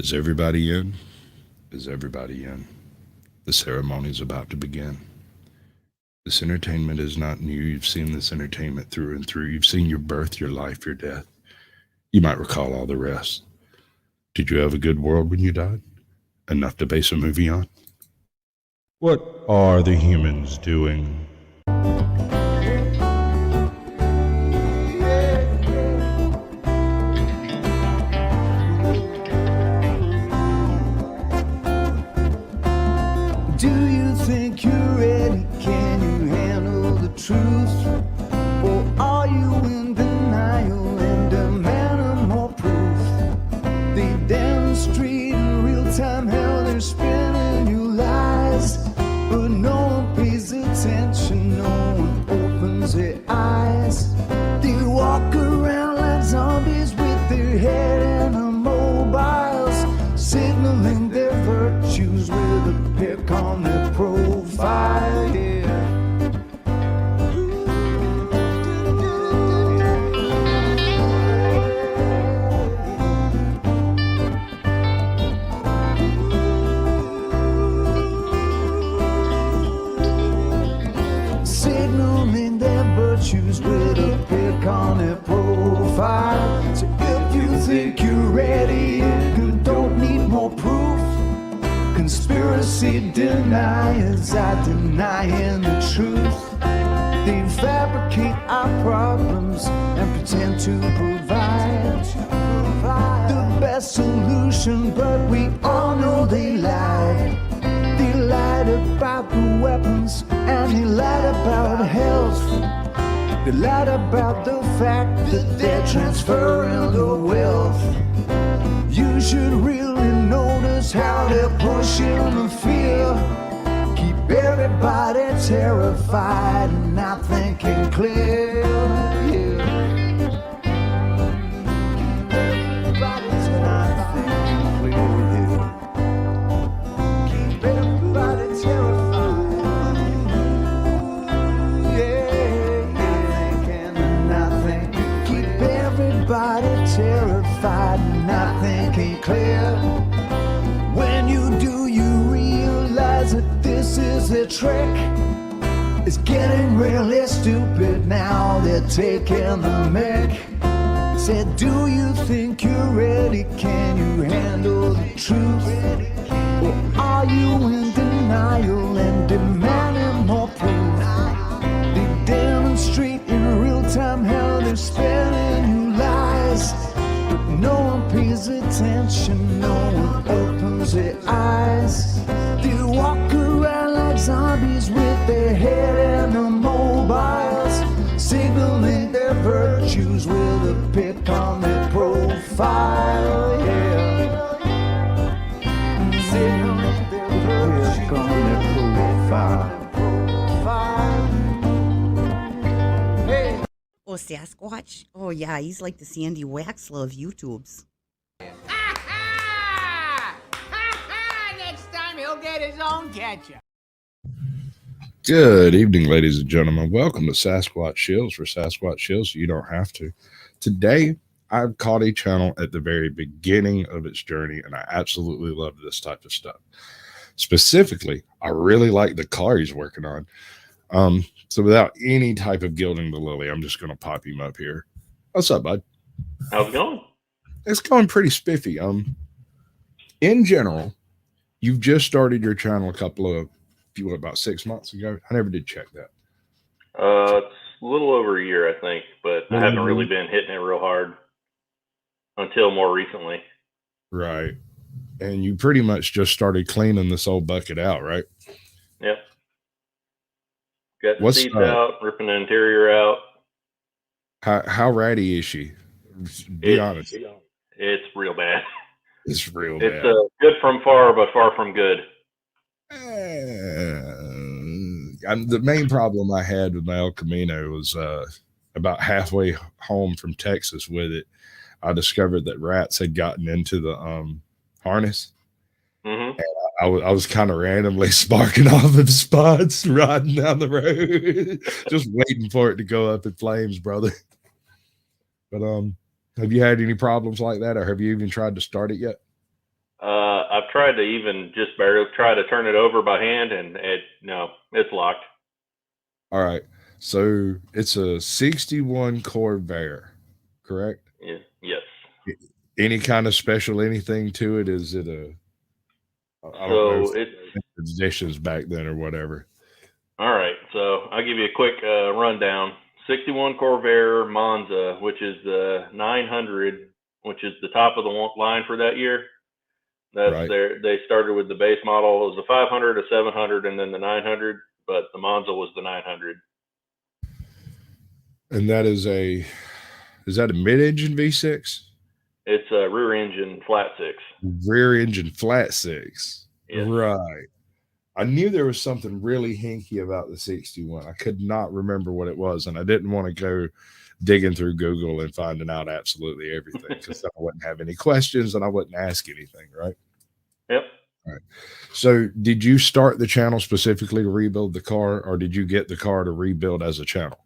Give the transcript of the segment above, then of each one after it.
Is everybody in? Is everybody in? The ceremony is about to begin. This entertainment is not new. You've seen this entertainment through and through. You've seen your birth, your life, your death. You might recall all the rest. Did you have a good world when you died? Enough to base a movie on? What are the humans doing? Do you think you're ready? Can you handle the truth? Or are you in denial and demanding more proof? They demonstrate in real time how they're spinning you lies, but no one pays attention, no one opens their eyes. They walk around like zombies with their head in the mobiles, signaling their virtues with a pick on their profile, yeah. Signaling their virtues with a pick on their profile. So if you think you're ready, you don't need more proof. Conspiracy deniers are denying the truth. They fabricate our problems and pretend to provide the best solution, but we all know they lied. They lied about the weapons and they lied about health. They lied about the fact that they're transferring the wealth. You should really notice how they're pushing the fear. Keep everybody terrified and not thinking clear. Yeah. Everybody's not thinking clear. Keep everybody terrified. Yeah, thinking and not thinking. Keep everybody terrified and not thinking clear. When you do, you realize that this is a trick. It's getting really stupid now. They're taking the mick. Said, do you think you're ready? Can you handle the truth? Or are you in denial and demanding more proof? They demonstrate in real time how they're spinning you lies, but no one pays attention, no one opens their eyes. They walk around like zombies with their head in the mobiles, signaling their virtues with a pick on their profile, yeah. Signaling their virtues on their profile. Hey. Oh, Sasquatch? Oh, yeah, he's like the Sandy Waxler of YouTubes. Next time he'll get his own ketchup. Good evening, ladies and gentlemen. Welcome to Sasquatch Shills for Sasquatch Shills so you don't have to. Today, I've caught a channel at the very beginning of its journey, and I absolutely love this type of stuff. Specifically, I really like the car he's working on. So without any type of gilding the lily, I'm just going to pop him up here. What's up, bud? How's it going? It's going pretty spiffy. In general, you've just started your channel about 6 months ago. I never did check that. It's a little over a year, I think, but I haven't really been hitting it real hard until more recently. Right. And you pretty much just started cleaning this old bucket out, right? Yep. Got the seats out, ripping the interior out. How ratty is she? Be honest. It's real bad. It's real bad. It's good from far, but far from good. The main problem I had with my El Camino was about halfway home from Texas with it, I discovered that rats had gotten into the harness. Mm-hmm. And I was kind of randomly sparking off of spots riding down the road, just waiting for it to go up in flames, brother. But have you had any problems like that, or have you even tried to start it yet? I've tried to even just barely try to turn it over by hand, and it's locked. All right. So it's a 61 Corvair, correct? Yeah. Yes. Any kind of special anything to it? Is it a, I don't know if So it's it's editions back then or whatever. all right. So I'll give you a quick rundown. 61 Corvair Monza, which is the 900, which is the top of the line for that year. That's Right. They started with the base model. It was a 500, a 700, and then the 900. But the Monza was the 900. And is that a mid-engine V6? It's a rear engine flat six. Rear engine flat six. Yes. Right. I knew there was something really hinky about the 61. I could not remember what it was, and I didn't want to go digging through Google and finding out absolutely everything because I wouldn't have any questions and I wouldn't ask anything, right? Yep. All right. So did you start the channel specifically to rebuild the car, or did you get the car to rebuild as a channel?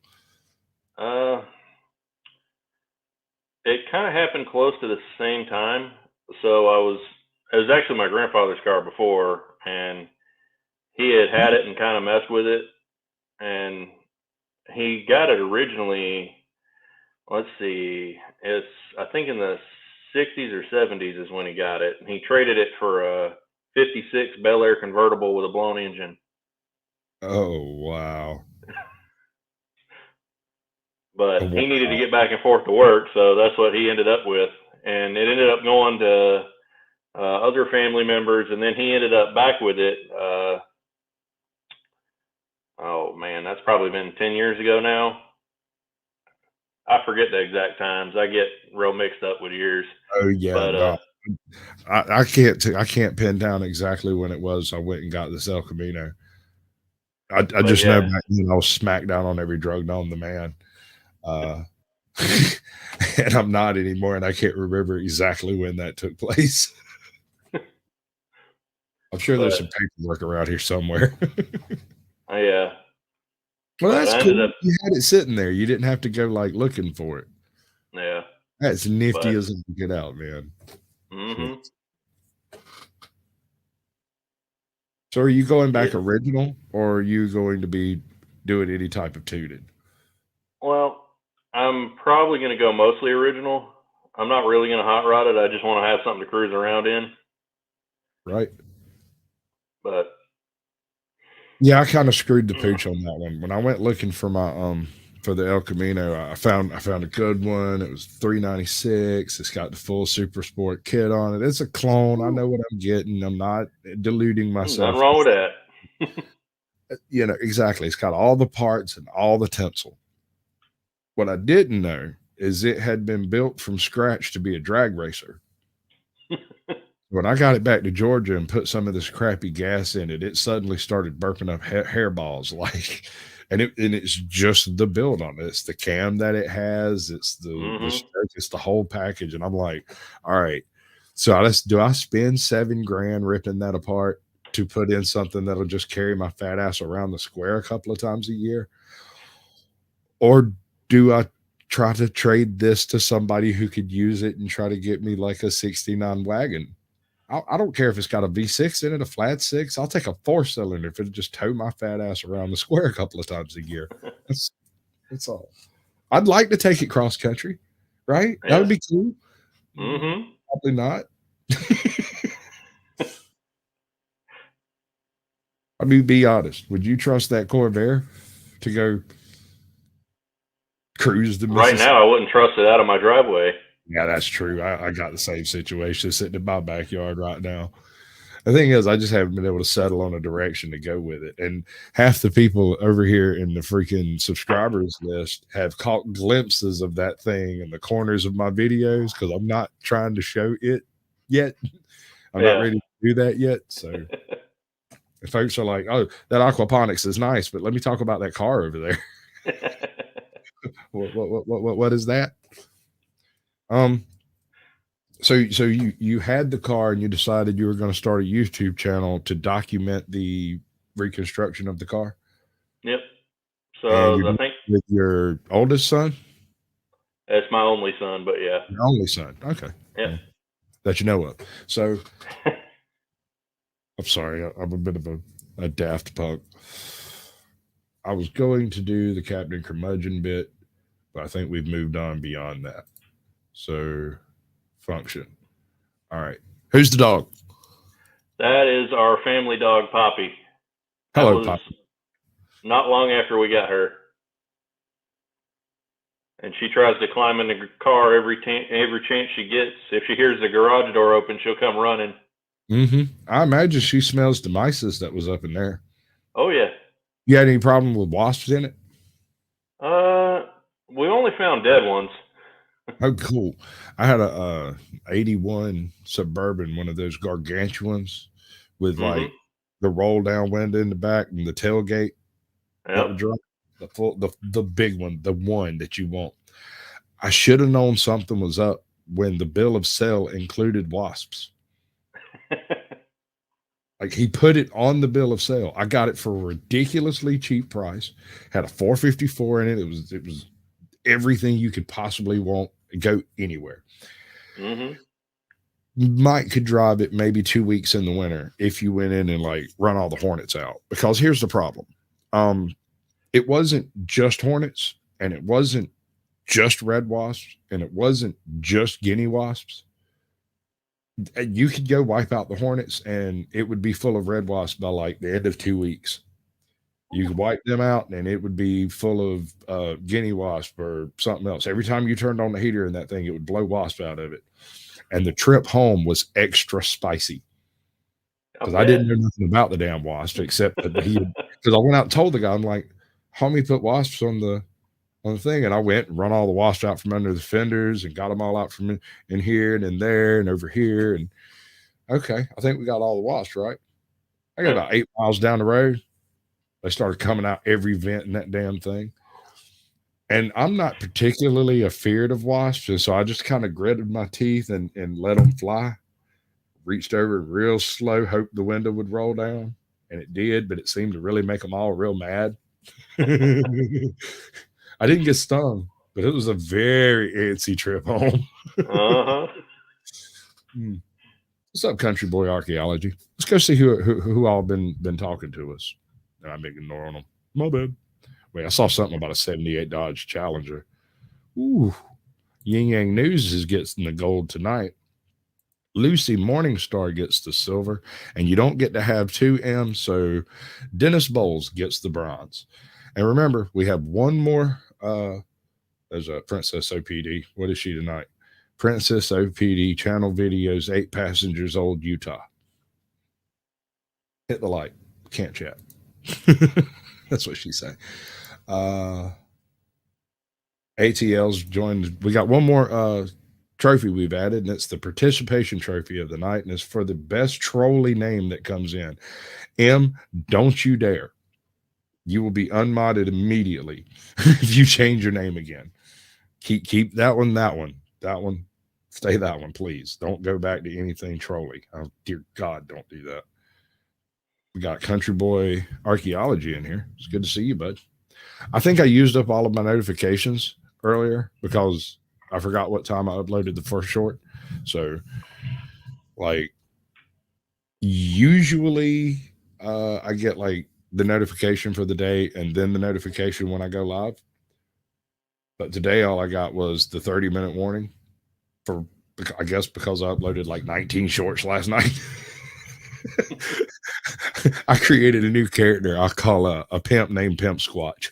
It kind of happened close to the same time. So it was actually my grandfather's car before, and he had it and kind of messed with it, and he got it originally. Let's see, I think in the 60s or 70s is when he got it, and he traded it for a '56 Bel Air convertible with a blown engine. Oh, wow. But he needed to get back and forth to work, so that's what he ended up with. And it ended up going to other family members, and then he ended up back with it. Oh man, that's probably been 10 years ago now. I forget the exact times. I get real mixed up with years. Oh yeah, but, no. I can't pin down exactly when it was. I went and got this El Camino. I just know back then I was smacked down on every drug known to man. And I'm not anymore, and I can't remember exactly when that took place. I'm sure there's some paperwork around here somewhere. Yeah. Well, that's cool. You had it sitting there. You didn't have to go like looking for it. Yeah. That's nifty as it can get out, man. Mm-hmm. So are you going back original, or are you going to be doing any type of tuning? Well, I'm probably going to go mostly original. I'm not really going to hot rod it. I just want to have something to cruise around in. Right. But yeah, I kind of screwed the pooch on that one. When I went looking for my for the El Camino, I found a good one. It was $396. It's got the full Super Sport kit on it. It's a clone. I know what I'm getting. I'm not deluding myself. Nothing wrong with that. You know, exactly. It's got all the parts and all the tinsel. What I didn't know is it had been built from scratch to be a drag racer. When I got it back to Georgia and put some of this crappy gas in it, it suddenly started burping up hairballs, like, and it's just the build on it. It's the cam that it has. It's it's the whole package. And I'm like, all right, so do I spend $7,000 ripping that apart to put in something that'll just carry my fat ass around the square a couple of times a year? Or do I try to trade this to somebody who could use it and try to get me like a 69 wagon? I don't care if it's got a V6 in it, a flat six. I'll take a 4-cylinder if it'll just tow my fat ass around the square a couple of times a year. That's all. I'd like to take it cross country, right? Yeah. That would be cool. Mm-hmm. Probably not. I mean, be honest. Would you trust that Corvair to go cruise the Mississippi? Right now, I wouldn't trust it out of my driveway. Yeah, that's true. I got the same situation sitting in my backyard right now. The thing is, I just haven't been able to settle on a direction to go with it. And half the people over here in the freaking subscribers list have caught glimpses of that thing in the corners of my videos because I'm not trying to show it yet. I'm not ready to do that yet. So if folks are like, oh, that aquaponics is nice, but let me talk about that car over there. What is that? So you had the car and you decided you were going to start a YouTube channel to document the reconstruction of the car. Yep. So I think with your oldest son. It's my only son, but yeah, your only son. Okay. Yeah. that you know of. So I'm sorry, I'm a bit of a daft punk. I was going to do the Captain Curmudgeon bit, but I think we've moved on beyond that. So, function. All right. Who's the dog? That is our family dog, Poppy. That Hello, was Pop. not long after we got her. And she tries to climb in the car every chance she gets. If she hears the garage door open, she'll come running. I imagine she smells the myces that was up in there. Oh, yeah. You had any problem with wasps in it? We only found dead ones. Oh, cool. I had a 81 Suburban, one of those gargantuans with like the roll down window in the back and the tailgate that would Yep. drop. The big one, the one that you want. I should have known something was up when the bill of sale included wasps. Like he put it on the bill of sale. I got it for a ridiculously cheap price. Had a 454 in it. It was everything you could possibly want. Go anywhere. Mike could drive it maybe 2 weeks in the winter if you went in and like run all the hornets out. Because here's the problem. It wasn't just hornets, and it wasn't just red wasps, and it wasn't just guinea wasps. You could go wipe out the hornets, and it would be full of red wasps by like the end of 2 weeks. You could wipe them out, and it would be full of guinea wasp or something else. Every time you turned on the heater in that thing, it would blow wasp out of it. And the trip home was extra spicy because I didn't know nothing about the damn wasp except that because I went out and told the guy, I'm like, homie put wasps on the thing, and I went and run all the wasps out from under the fenders and got them all out from in here and in there and over here. And okay, I think we got all the wasps, right? I got about 8 miles down the road. They started coming out every vent in that damn thing. And I'm not particularly afeared of wasps, and so I just kind of gritted my teeth and let them fly. Reached over real slow, hoped the window would roll down, and it did, but it seemed to really make them all real mad. I didn't get stung, but it was a very antsy trip home. What's up, country boy archaeology? Let's go see who all been talking to us. And I'm ignoring them. My bad. Wait, I saw something about a 78 Dodge Challenger. Ooh, Yin Yang News is getting the gold tonight. Lucy Morningstar gets the silver, and you don't get to have 2 M's, so Dennis Bowles gets the bronze. And remember, we have one more. There's a Princess OPD. What is she tonight? Princess OPD channel videos, 8 passengers, old Utah. Hit the like. Can't chat. That's what she's saying. ATL's joined. We got one more trophy we've added, and it's the participation trophy of the night, and it's for the best trolley name that comes in. M, don't you dare. You will be unmodded immediately if you change your name again. Keep that one. Stay that one, please. Don't go back to anything trolly. Oh, dear God, don't do that. We got Country Boy Archaeology in here. It's good to see you, bud. I think I used up all of my notifications earlier because I forgot what time I uploaded the first short. So, like, usually I get like the notification for the day and then the notification when I go live. But today all I got was the 30-minute warning for, I guess, because I uploaded like 19 shorts last night. I created a new character I'll call a pimp named Pimp Squatch.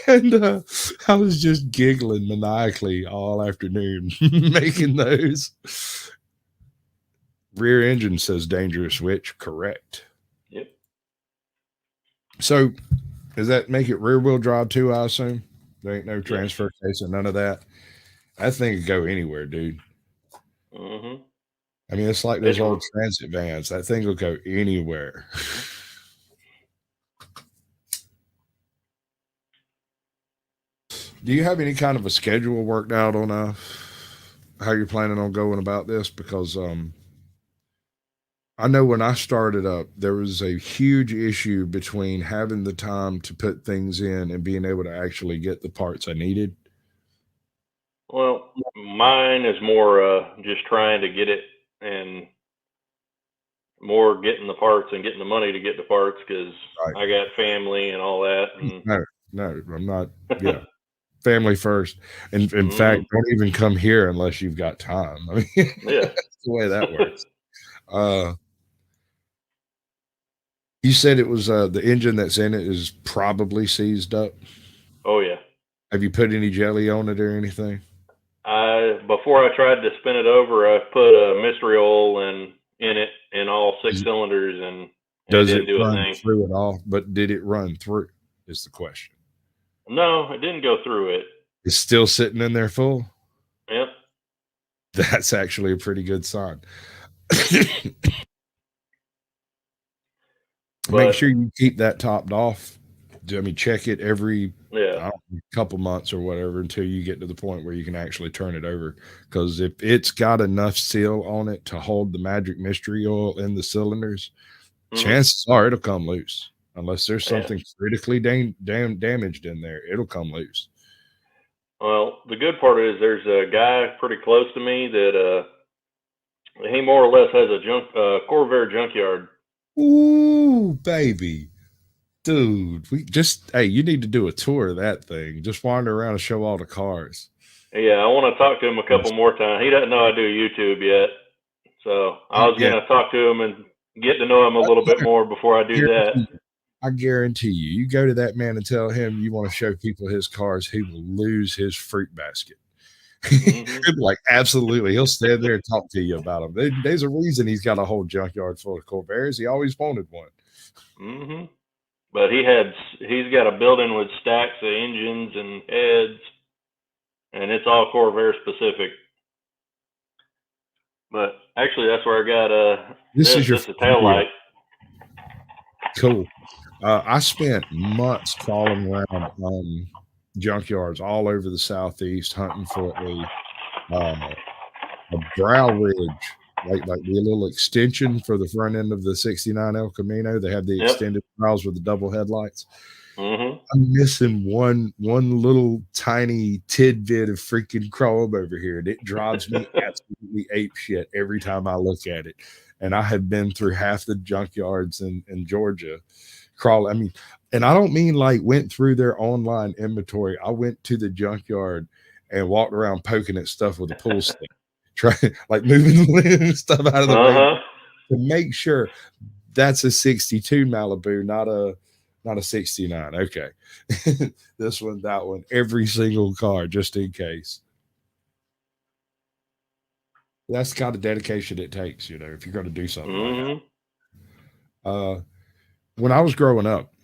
And I was just giggling maniacally all afternoon making those. Rear engine says dangerous switch. Correct. Yep. So does that make it rear wheel drive too, I assume? There ain't no transfer case and none of that. That thing could go anywhere, dude. I mean, it's like those old transit vans. That thing will go anywhere. Do you have any kind of a schedule worked out on how you're planning on going about this? Because I know when I started up, there was a huge issue between having the time to put things in and being able to actually get the parts I needed. Well, mine is more just trying to get it and more getting the parts and getting the money to get the parts because Right. I got family and all that. And No, I'm not. Yeah, family first. In fact, Mhm. don't even come here unless you've got time. I mean, Yeah. that's the way that works. Uh, you said it was the engine that's in it is probably seized up. Oh yeah. Have you put any jelly on it or anything? I before I tried to spin it over, I put a mystery oil in it in all six Does, cylinders, and it does didn't it do a run thing. through it all? But did it run through? Is the question. No, it didn't go through it. It's still sitting in there full. Yep. That's actually a pretty good sign. Make But sure you keep that topped off. I mean, check it every yeah. couple months or whatever until you get to the point where you can actually turn it over. Because if it's got enough seal on it to hold the magic mystery oil in the cylinders, Mhm. chances are it'll come loose. Unless there's Yeah. something critically damaged in there, it'll come loose. Well, the good part is there's a guy pretty close to me that he more or less has a Corvair junkyard. Ooh, baby. Dude, we just hey, you need to do a tour of that thing. Just wander around and show all the cars. Yeah, I want to talk to him a couple more times. He doesn't know I do YouTube yet, so I was Yeah, gonna talk to him and get to know him a little bit more before I do that. I guarantee you, you go to that man and tell him you want to show people his cars, he will lose his fruit basket. Mhm. Like, absolutely. He'll stand there and talk to you about them. There's a reason he's got a whole junkyard full of Corvairs. He always wanted one. Mhm. But he's got a building with stacks of engines and heads, and it's all Corvair specific. But actually, that's where I got This is your this is a first tail video. light. Cool. I spent months crawling around junkyards all over the southeast hunting for a brow ridge, like the little extension for the front end of the 69 El Camino. They have the Yep. extended brows with the double headlights. Mhm. I'm missing one little tiny tidbit of freaking chrome over here, and it drives me absolutely ape shit every time I look at it. And I have been through half the junkyards in Georgia, I mean, and I don't mean like went through their online inventory. I went to the junkyard and walked around poking at stuff with a pool stick, trying like moving stuff out of the way Uh-huh. to make sure that's a 62 Malibu, not a 69. Okay. This one, that one, every single car, just in case. That's the kind of dedication it takes, if you're going to do something like that. Mhm. When I was growing up,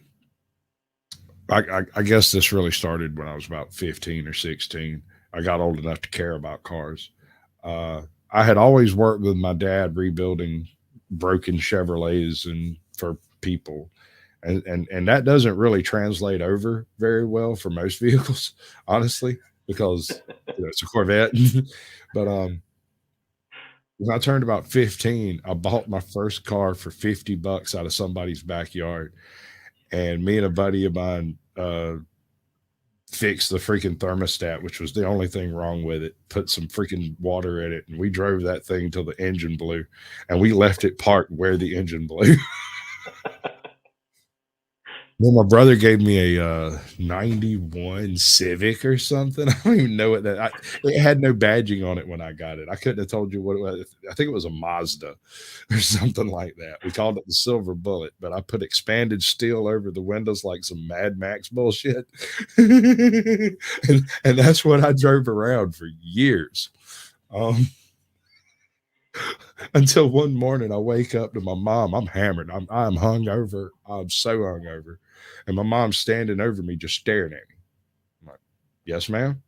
I guess this really started when I was about 15 or 16. I got old enough to care about cars. I had always worked with my dad rebuilding broken Chevrolets and for people. And that doesn't really translate over very well for most vehicles, honestly, because it's a Corvette. But when I turned about 15, I bought my first car for $50 out of somebody's backyard. And me and a buddy of mine fixed the freaking thermostat, which was the only thing wrong with it, put some freaking water in it, and we drove that thing till the engine blew. And we left it parked where the engine blew. Well, my brother gave me a 91 Civic or something. I don't even know what it had no badging on it when I got it. I couldn't have told you what it was. I think it was a Mazda or something like that. We called it the Silver Bullet, but I put expanded steel over the windows like some Mad Max bullshit. and that's what I drove around for years. Until one morning I wake up to my mom. I'm hammered. I'm hungover. I'm so hungover. And my mom's standing over me just staring at me. I'm like, yes, ma'am.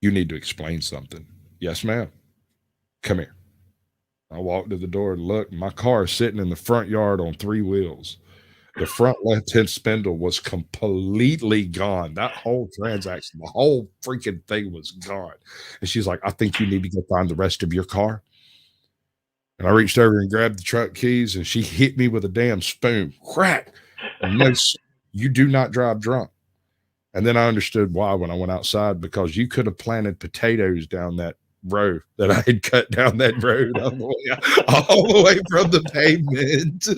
You need to explain something. Yes, ma'am. Come here. I walked to the door and looked. My car is sitting in the front yard on three wheels. The front left-hand spindle was completely gone. That whole transaction, the whole freaking thing was gone. And she's like, I think you need to go find the rest of your car. And I reached over and grabbed the truck keys, and she hit me with a damn spoon. Crack. No, you do not drive drunk. And then I understood why when I went outside, because you could have planted potatoes down that row that I had cut down that road all the way from the pavement.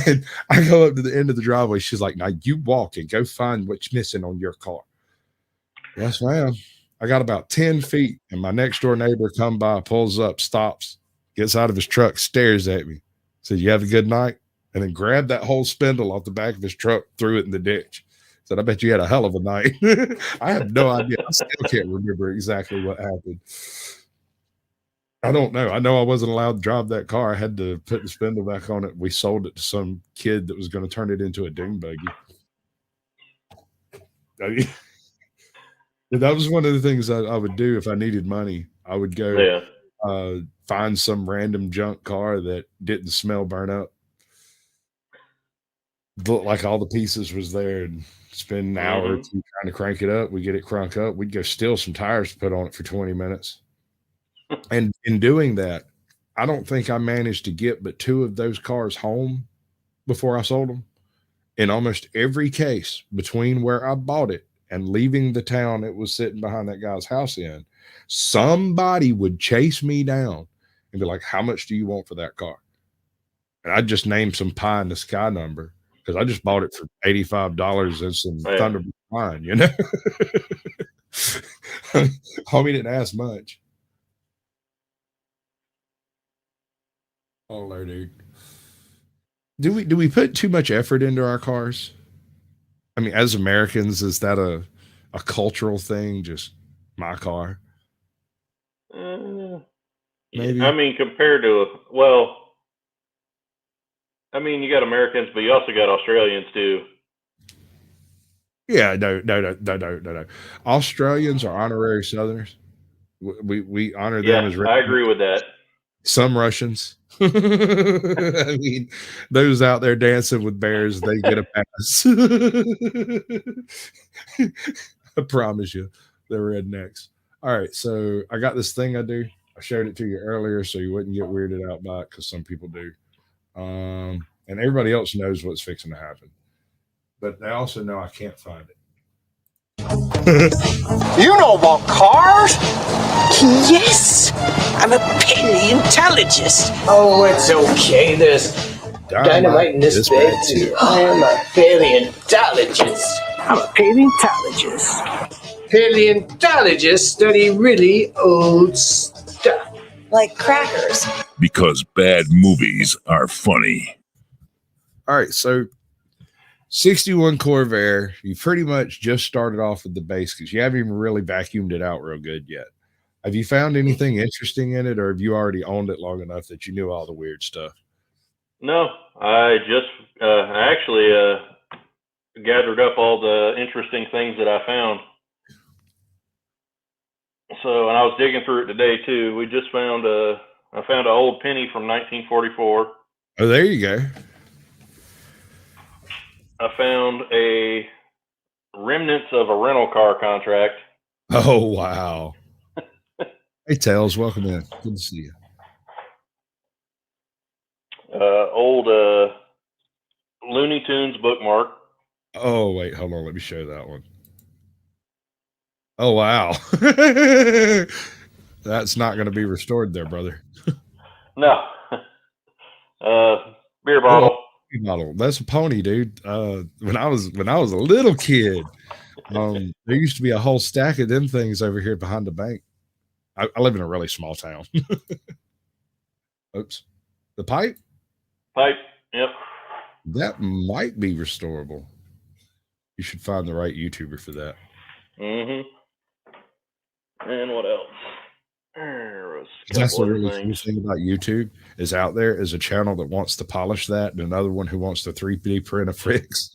And I go up to the end of the driveway. She's like, now you walk and go find what's missing on your car. Yes, ma'am. I got about 10 feet, and my next door neighbor come by, pulls up, stops, gets out of his truck, stares at me, said, you have a good night? And then grabbed that whole spindle off the back of his truck, threw it in the ditch. Said, I bet you had a hell of a night. I have no idea. I still can't remember exactly what happened. I don't know. I know I wasn't allowed to drive that car. I had to put the spindle back on it. We sold it to some kid that was going to turn it into a dune buggy. I mean, that was one of the things I would do if I needed money. I would go find some random junk car that didn't smell burn up. Looked like all the pieces was there, and spend an hour or two trying to crank it up. We get it crunk up. We'd go steal some tires to put on it for 20 minutes. And in doing that, I don't think I managed to get but 2 of those cars home before I sold them. In almost every case, between where I bought it and leaving the town it was sitting behind that guy's house in, somebody would chase me down and be like, how much do you want for that car? And I'd just name some pie in the sky number, because I just bought it for $85 and some Thunderbird wine, you know? Homie didn't ask much. Oh, Lord, dude. Do we put too much effort into our cars? I mean, as Americans, is that a cultural thing? Just my car? Maybe. I mean, compared to, I mean, you got Americans, but you also got Australians too. Yeah, no. Australians are honorary Southerners. We honor them as. I agree with that. Some Russians. I mean, those out there dancing with bears, they get a pass. I promise you, they're rednecks. All right, so I got this thing I do. I showed it to you earlier so you wouldn't get weirded out by it, because some people do. And everybody else knows what's fixing to happen. But they also know I can't find it. You know about cars? Yes, I'm a paleontologist. Oh, it's okay. There's dynamite in this bag too. I am a paleontologist. I'm a paleontologist. Paleontologists study really old stuff. Like crackers. Because bad movies are funny. All right, so 61 Corvair, you pretty much just started off with the base, because you haven't even really vacuumed it out real good yet. Have you found anything interesting in it, or have you already owned it long enough that you knew all the weird stuff? No, I just actually gathered up all the interesting things that I found. So, and I was digging through it today too. We just found I found an old penny from 1944. Oh, there you go. I found a remnants of a rental car contract. Oh, wow. Hey, Tails, welcome in. Good to see you. Old Looney Tunes bookmark. Oh, wait, hold on. Let me show that one. Oh, wow. That's not going to be restored there, brother. No. Beer bottle. Bottle. That's a pony, dude. When I was a little kid, there used to be a whole stack of them things over here behind the bank. I live in a really small town. Oops. The pipe? Pipe, yep. That might be restorable. You should find the right YouTuber for that. Mm-hmm. And what else? That's the really cool thing about YouTube, is out there is a channel that wants to polish that, and another one who wants to 3D print a fix.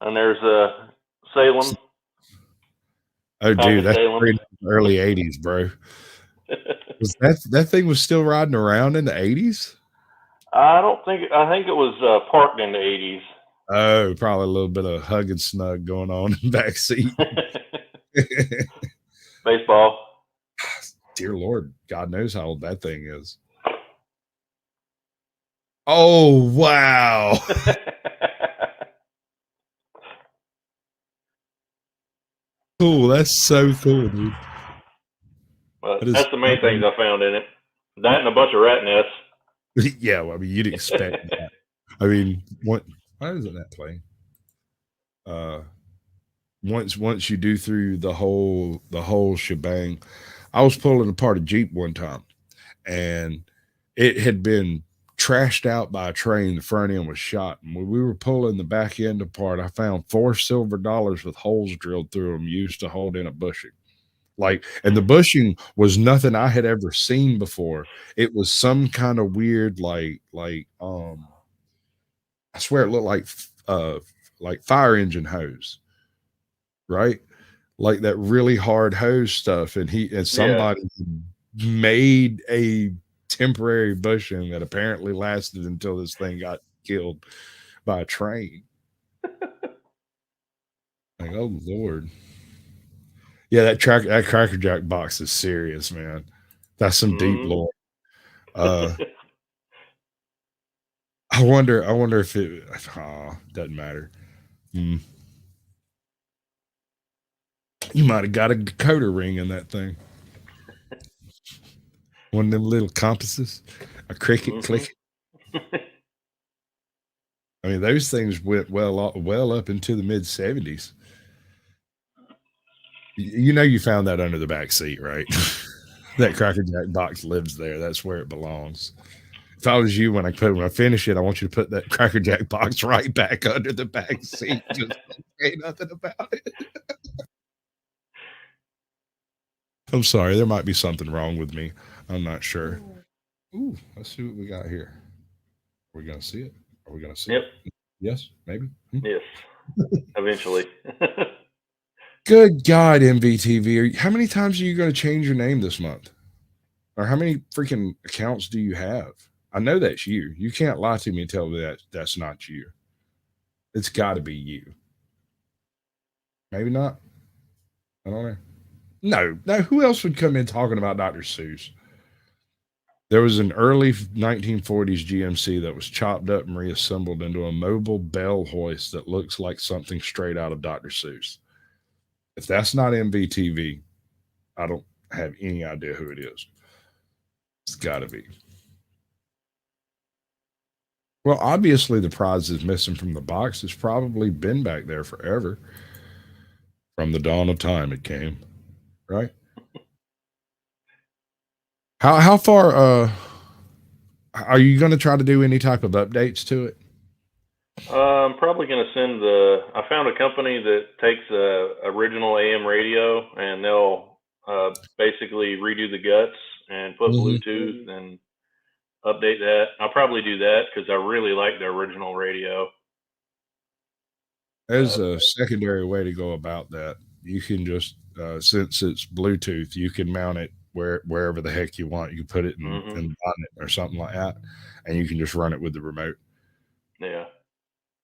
And there's Salem. Oh, dude, that's early 80s, bro. Was that thing was still riding around in the 80s? I think it was parked in the 80s. Oh, probably a little bit of hug and snug going on in the back seat. Baseball. Dear Lord, God knows how old that thing is. Oh wow. Cool. That's so cool, dude. But That is that's the main things I found in it. That and a bunch of rat nests. yeah, well, I mean, you'd expect that. I mean, what? Why isn't that playing? Uh, once you do through the whole shebang, I was pulling apart a Jeep one time, and it had been trashed out by a train. The front end was shot, and when we were pulling the back end apart, I found $4 silver with holes drilled through them, used to hold in a bushing. Like, and the bushing was nothing I had ever seen before. It was some kind of weird, I swear it looked like fire engine hose, right? Like that really hard hose stuff. And Yeah. somebody made a temporary bushing that apparently lasted until this thing got killed by a train. Like, oh Lord. Yeah, that Cracker Jack box is serious, man. That's some deep Mm-hmm. lore. Uh I wonder if it doesn't matter. Hmm. You might have got a decoder ring in that thing. One of them little compasses, a cricket Mm-hmm. click. I mean, those things went well up into the mid 70s. You know, you found that under the back seat, right? That Cracker Jack box lives there. That's where it belongs. If I was you, when I finish it, I want you to put that Cracker Jack box right back under the back seat. Just don't say nothing about it. I'm sorry, there might be something wrong with me. I'm not sure. Ooh, let's see what we got here. Are we gonna see it? Are we gonna see Yep. it? Yes, maybe. Hmm? Yes. Eventually. Good God, MVTV. How many times are you going to change your name this month? Or how many freaking accounts do you have? I know that's you. You can't lie to me and tell me that that's not you. It's got to be you. Maybe not. I don't know. No, no. Who else would come in talking about Dr. Seuss? There was an early 1940s GMC that was chopped up and reassembled into a mobile bell hoist that looks like something straight out of Dr. Seuss. If that's not MVTV, I don't have any idea who it is. It's got to be. Well, obviously, the prize is missing from the box. It's probably been back there forever. From the dawn of time, it came. Right? How far? Are you going to try to do any type of updates to it? I'm probably going to send the. I found a company that takes a original AM radio and they'll basically redo the guts and put Mhm. Bluetooth and update that. I'll probably do that because I really like the original radio. There's But a secondary way to go about that. You can just, since it's Bluetooth, you can mount it wherever the heck you want. You can put it in hmm the bonnet or something like that, and you can just run it with the remote. yeah.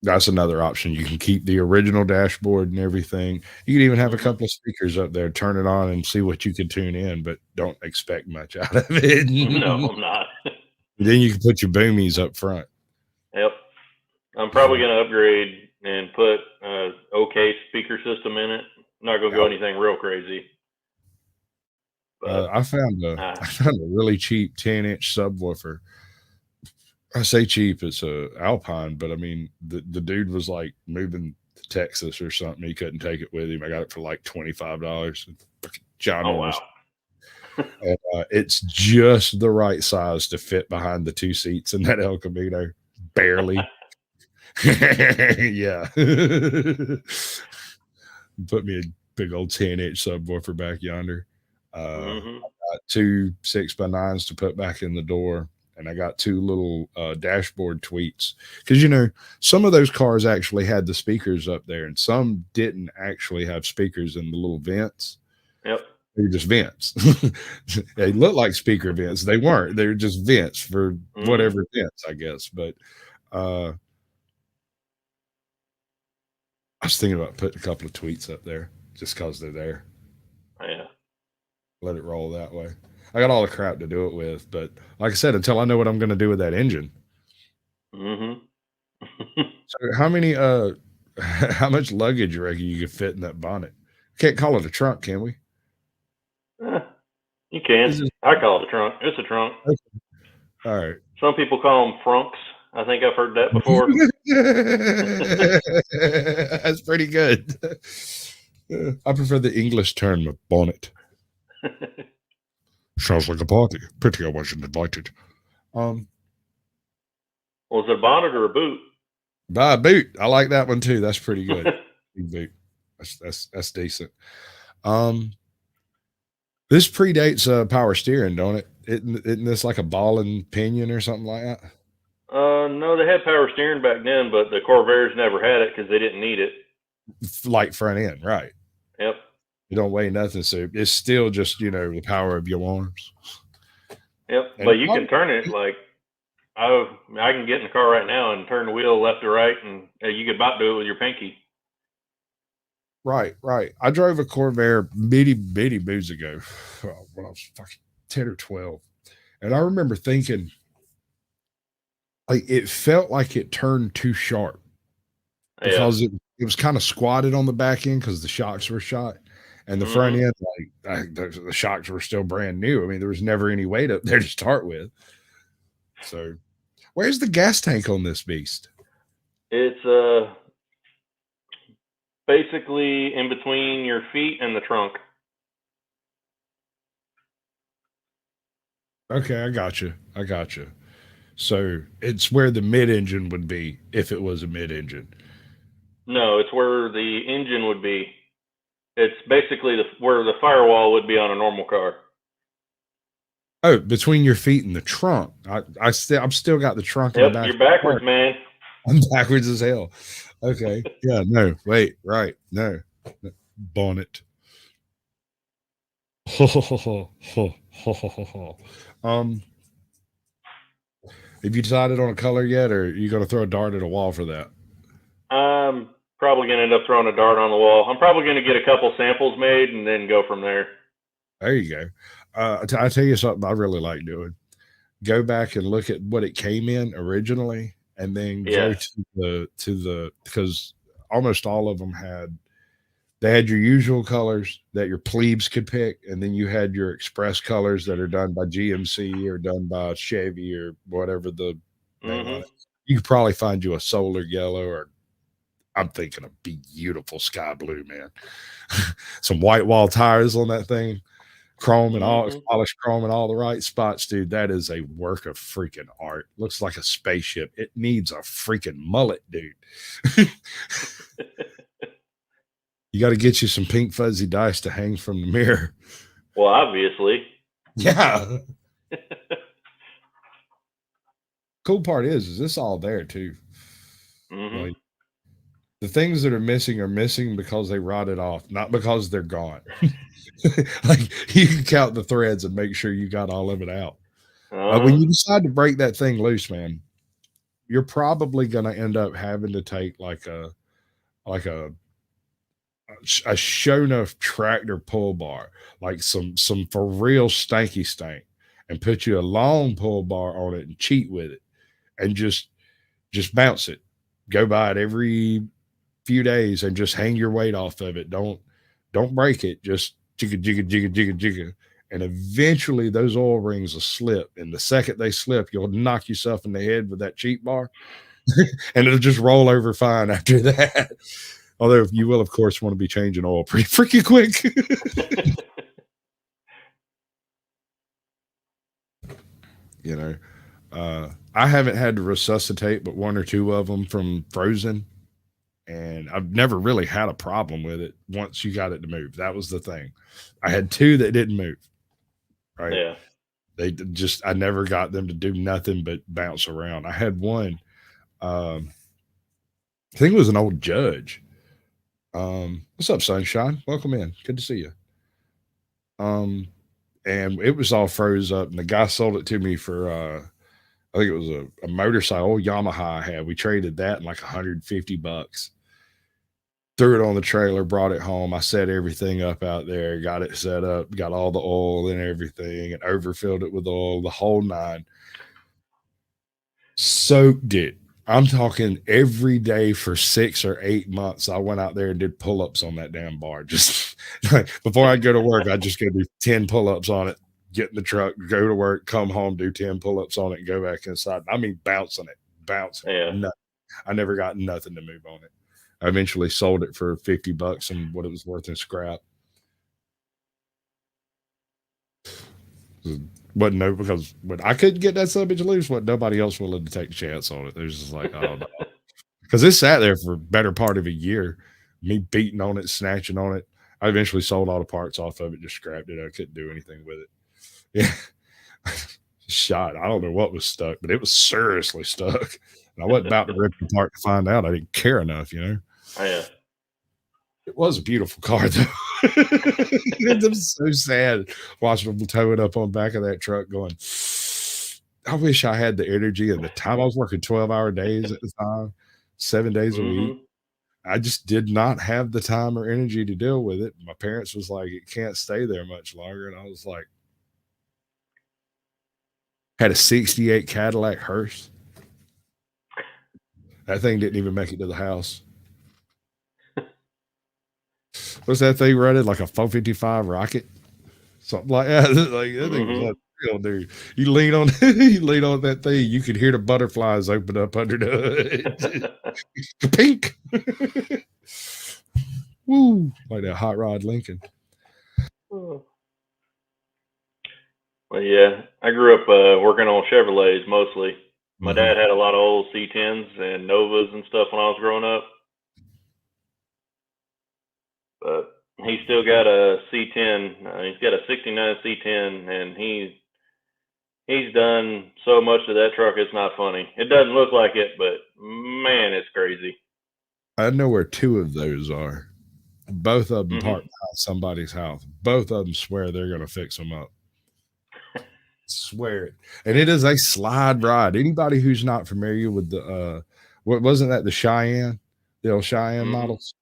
That's another option. You can keep the original dashboard and everything. You can even have a hmm couple of speakers up there, turn it on and see what you can tune in, but don't expect much out of it. No, I'm not. Then you can put your boomies up front. Yep. I'm probably going to upgrade and put a OK speaker system in it. I'm not going to go Yep. anything real crazy, but I found a uh, I found a really cheap 10-inch subwoofer. I say cheap, it's a Alpine, but I mean the dude was like moving to Texas or something. He couldn't take it with him. I got it for like $25. oh Ginormous. wow. And it's just the right size to fit behind the two seats in that El Camino. Barely. Yeah. Put me a big old 10-inch subwoofer back yonder. hmm Got two 6x9s to put back in the door. And I got two little dashboard tweets. Because, some of those cars actually had the speakers up there, and some didn't actually have speakers in the little vents. Yep. They were just vents. They looked like speaker vents. They weren't. They were just vents for hmm whatever vents, I guess. But uh, I was thinking about putting a couple of tweets up there just because they're there. Yeah. Let it roll that way. I got all the crap to do it with, but like I said, until I know what I'm going to do with that engine, Mm-hmm. So how many how much luggage you reckon you could fit in that bonnet? Can't call it a trunk, can we? You can. Is it I call it a trunk. It's a trunk. okay. All right. Some people call them frunks. I think I've heard that before. That's pretty good. I prefer the English term of bonnet. Sounds like a party. Pity I wasn't invited. Um, Was it a bonnet or a boot? Buy a boot. I like that one too. That's pretty good. Big boot. That's decent. Um, this predates power steering, don't it? Isn't this like a ball and pinion or something like that? No, they had power steering back then, but the Corvairs never had it because they didn't need it. Like front end, right? Yep. You don't weigh nothing, so it's still just the power of your arms. Yep. And But you can turn it like I can get in the car right now and turn the wheel left to right, and you could about do it with your pinky. right. I drove a Corvair bitty moons ago when I was fucking 10 or 12, and I remember thinking like it felt like it turned too sharp Yeah. because it was kind of squatted on the back end because the shocks were shot, and the front end like the shocks were still brand new. I mean, there was never any weight up there to start with. So, where's the gas tank on this beast? It's basically in between your feet and the trunk. Okay, I got you. So it's where the mid-engine would be if it was a mid-engine. No, it's where the engine would be. It's basically where the firewall would be on a normal car. Oh, between your feet and the trunk. I'm still got the trunk in the Yep, back. you're backwards, man. I'm backwards as hell. Okay. Yeah, no, wait, right. No. Bonnet. Have you decided on a color yet, or are you going to throw a dart at a wall for that? I'm probably going to end up throwing a dart on the wall. I'm probably going to get a couple samples made and then go from there. There you go. I tell you something I really like doing. Go back and look at what it came in originally, and then go to the because almost all of them had your usual colors that your plebes could pick, and then you had your express colors that are done by GMC or done by Chevy or whatever the name on it. You could probably find you a solar yellow, or I'm thinking a beautiful sky blue, man. Some white wall tires on that thing, chrome and all polished chrome in all the right spots, dude. That is a work of freaking art. Looks like a spaceship. It needs a freaking mullet, dude. You got to get you some pink fuzzy dice to hang from the mirror. Well, obviously. Yeah. Cool part is this all there too. Like, the things that are missing because they rotted off, not because they're gone. Like, you can count the threads and make sure you got all of it out. When you decide to break that thing loose, man, you're probably going to end up having to take like a Shona tractor pull bar, like some for real stanky stank, and put you a long pull bar on it and cheat with it, and just bounce it. Go by it every few days and just hang your weight off of it. Don't break it. Just jigga jigga jigga jigga jigga, and eventually those oil rings will slip. And the second they slip, you'll knock yourself in the head with that cheat bar, and it'll just roll over fine after that. Although you will, of course, want to be changing oil pretty freaking quick. I haven't had to resuscitate but one or two of them from frozen, and I've never really had a problem with it once you got it to move. That was the thing. I had two that didn't move. Right? Yeah. I never got them to do nothing but bounce around. I had one, I think it was an old Judge. What's up, Sunshine? Welcome in. Good to see you. And it was all froze up, and the guy sold it to me for I think it was a motorcycle, old Yamaha I had. We traded that in like $150. Threw it on the trailer, brought it home. I set everything up out there, got it set up, got all the oil and everything, and overfilled it with oil, the whole nine. Soaked it I'm talking every day for 6 or 8 months. I went out there and did pull-ups on that damn bar. Just like before I'd go to work, I'd just go do 10 pull-ups on it, get in the truck, go to work, come home, do 10 pull-ups on it, and go back inside. I mean, bouncing it, bouncing Yeah. it. No, I never got nothing to move on it. I eventually sold it for $50 and what it was worth in scrap. Wasn't no because when I couldn't get that subject loose, what nobody else willing to take a chance on it. There's just like, oh no. Because it sat there for better part of a year, me beating on it, snatching on it. I eventually sold all the parts off of it, just scrapped it. I couldn't do anything with it. Yeah. Shot. I don't know what was stuck, but it was seriously stuck. And I wasn't about to rip it apart to find out. I didn't care enough, you know. Oh, yeah. It was a beautiful car, though. It was so sad watching them tow it up on the back of that truck going, I wish I had the energy and the time. I was working 12-hour days at the time, 7 days a week. I just did not have the time or energy to deal with it. My parents was like, it can't stay there much longer. And I was like, had a 68 Cadillac hearse. That thing didn't even make it to the house. What's that thing running? Like a 455 rocket? Something like that. Like that thing was unreal, dude. You lean on that thing, you could hear the butterflies open up under the hood. Pink. Woo. Like that hot rod Lincoln. Well, yeah, I grew up working on Chevrolets mostly. My dad had a lot of old C10s and Novas and stuff when I was growing up. But he's still got a C10. He's got a 69 C10, and he's done so much to that truck, it's not funny. It doesn't look like it, but man, it's crazy. I know where two of those are. Both of them parked behind somebody's house. Both of them swear they're going to fix them up. Swear it. And it is a slide ride. Anybody who's not familiar with the what wasn't that the Cheyenne, the old Cheyenne models?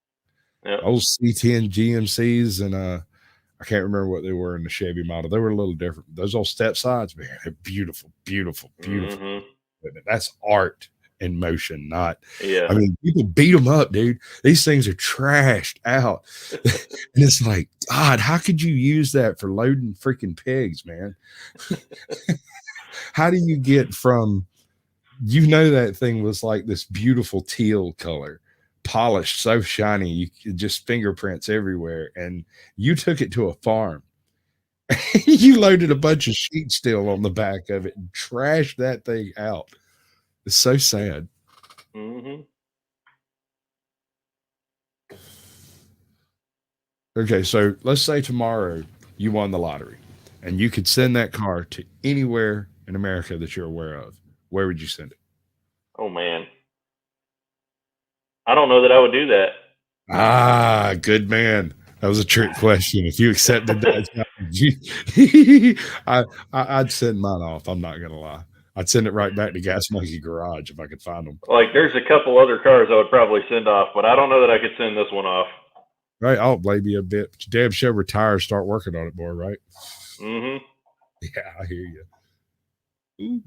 Yep. Old C10 GMCs, and I can't remember what they were in the Chevy model. They were a little different. Those old step sides, man, they're beautiful, beautiful, beautiful. That's art in motion, not. Yeah. I mean, people beat them up, dude. These things are trashed out, and it's like, God, how could you use that for loading freaking pigs, man? How do you get from, that thing was like this beautiful teal color, polished, so shiny, you could just fingerprints everywhere, and you took it to a farm. You loaded a bunch of sheet steel on the back of it and trashed that thing out. It's so sad. Okay, so let's say tomorrow you won the lottery and you could send that car to anywhere in America that you're aware of. Where would you send it? Oh, man. I don't know that I would do that. Ah, good man. That was a trick question. If you accepted that, I'd send mine off. I'm not going to lie. I'd send it right back to Gas Monkey Garage if I could find them. Like, there's a couple other cars I would probably send off, but I don't know that I could send this one off. Right, I'll blame you a bit. But you damn sure retire, start working on it more, right? Yeah, I hear you.